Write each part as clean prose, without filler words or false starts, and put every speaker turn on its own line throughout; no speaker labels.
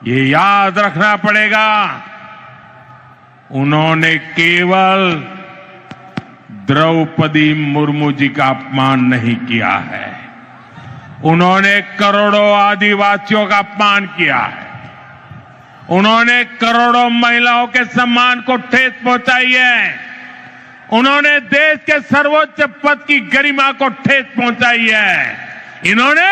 ये याद रखना पड़ेगा, उन्होंने केवल द्रौपदी मुर्मू जी का अपमान नहीं किया है, उन्होंने करोड़ों आदिवासियों का अपमान किया है, उन्होंने करोड़ों महिलाओं के सम्मान को ठेस पहुंचाई है, उन्होंने देश के सर्वोच्च पद की गरिमा को ठेस पहुंचाई है, इन्होंने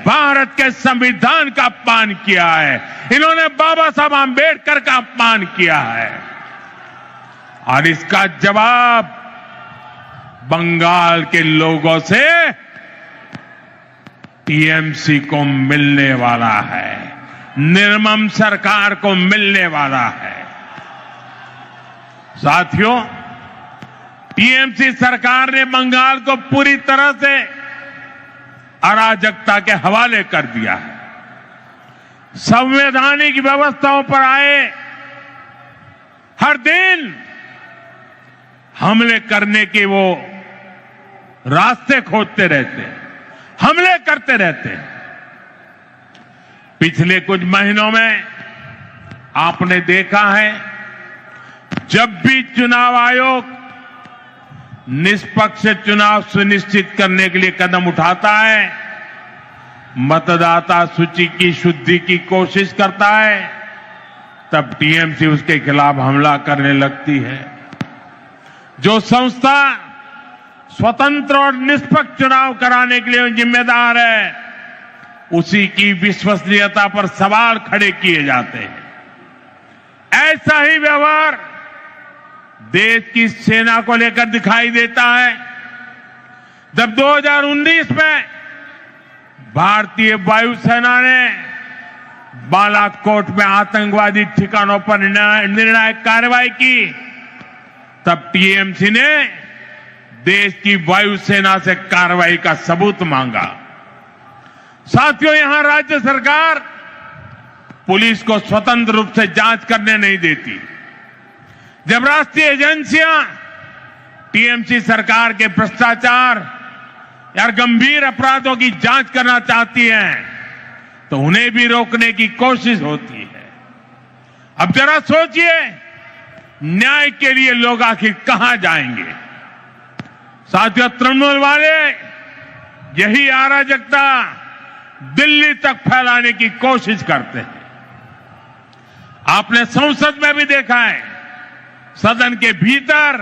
भारत के संविधान का अपमान किया है, इन्होंने बाबा साहब आंबेडकर का अपमान किया है। और इसका जवाब बंगाल के लोगों से टीएमसी को मिलने वाला है, निर्मम सरकार को मिलने वाला है। साथियों, टीएमसी सरकार ने बंगाल को पूरी तरह से अराजकता के हवाले कर दिया है। संवैधानिक व्यवस्थाओं पर आए हर दिन हमले करने के वो रास्ते खोजते रहते हैं, हमले करते रहते हैं। पिछले कुछ महीनों में आपने देखा है, जब भी चुनाव आयोग निष्पक्ष चुनाव सुनिश्चित करने के लिए कदम उठाता है, मतदाता सूची की शुद्धि की कोशिश करता है, तब टीएमसी उसके खिलाफ हमला करने लगती है। जो संस्था स्वतंत्र और निष्पक्ष चुनाव कराने के लिए जिम्मेदार है, उसी की विश्वसनीयता पर सवाल खड़े किए जाते हैं। ऐसा ही व्यवहार देश की सेना को लेकर दिखाई देता है। जब 2019 में भारतीय वायुसेना ने बालाकोट में आतंकवादी ठिकानों पर निर्णायक कार्रवाई की, तब टीएमसी ने देश की वायुसेना से कार्रवाई का सबूत मांगा। साथियों, यहां राज्य सरकार पुलिस को स्वतंत्र रूप से जांच करने नहीं देती। जब राष्ट्रीय एजेंसियां टीएमसी सरकार के भ्रष्टाचार या गंभीर अपराधों की जांच करना चाहती हैं, तो उन्हें भी रोकने की कोशिश होती है। अब जरा सोचिए, न्याय के लिए लोग आखिर कहां जाएंगे? साथियों, तृणमूल वाले यही अराजकता दिल्ली तक फैलाने की कोशिश करते हैं। आपने संसद में भी देखा है, सदन के भीतर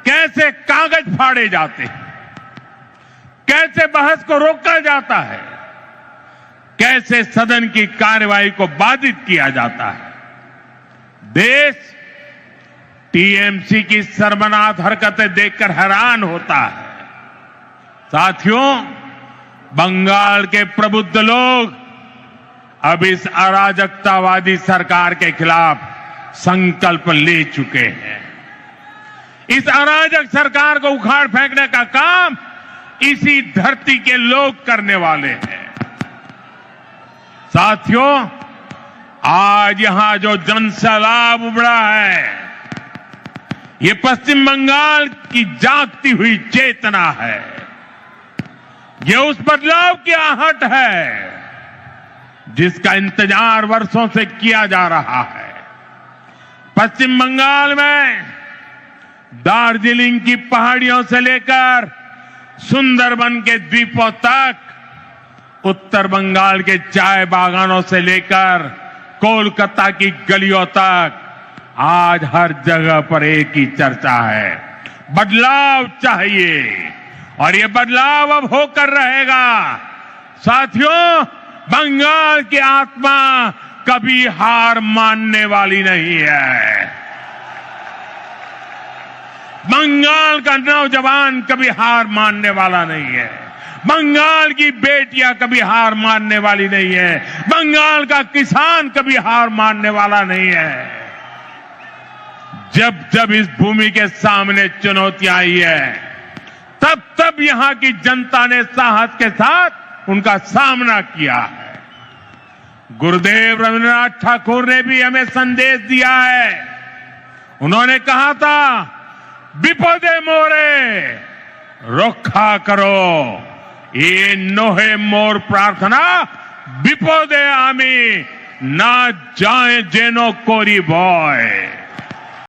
कैसे कागज फाड़े जाते हैं, कैसे बहस को रोका जाता है, कैसे सदन की कार्यवाही को बाधित किया जाता है। देश टीएमसी की शर्मनाक हरकतें देखकर हैरान होता है। साथियों, बंगाल के प्रबुद्ध लोग अब इस अराजकतावादी सरकार के खिलाफ संकल्प ले चुके हैं। इस अराजक सरकार को उखाड़ फेंकने का काम इसी धरती के लोग करने वाले हैं। साथियों, आज यहां जो जनसैलाब उमड़ा है, ये पश्चिम बंगाल की जागती हुई चेतना है। ये उस बदलाव की आहट है जिसका इंतजार वर्षों से किया जा रहा है। पश्चिम बंगाल में दार्जिलिंग की पहाड़ियों से लेकर सुंदरबन के द्वीपों तक, उत्तर बंगाल के चाय बागानों से लेकर कोलकाता की गलियों तक, आज हर जगह पर एक ही चर्चा है, बदलाव चाहिए। और ये बदलाव अब होकर रहेगा। साथियों, बंगाल की आत्मा कभी हार मानने वाली नहीं है। बंगाल का नौजवान कभी हार मानने वाला नहीं है। बंगाल की बेटियां कभी हार मानने वाली नहीं है। बंगाल का किसान कभी हार मानने वाला नहीं है। जब जब इस भूमि के सामने चुनौतियां आई है, तब तब यहां की जनता ने साहस के साथ उनका सामना किया है। गुरुदेव रविन्द्रनाथ ठाकुर ने भी हमें संदेश दिया है। उन्होंने कहा था, विपदे मोरे रक्षा करो, ये नोहे मोर प्रार्थना विपदे आमी ना जाए जेनो कोरी बॉय।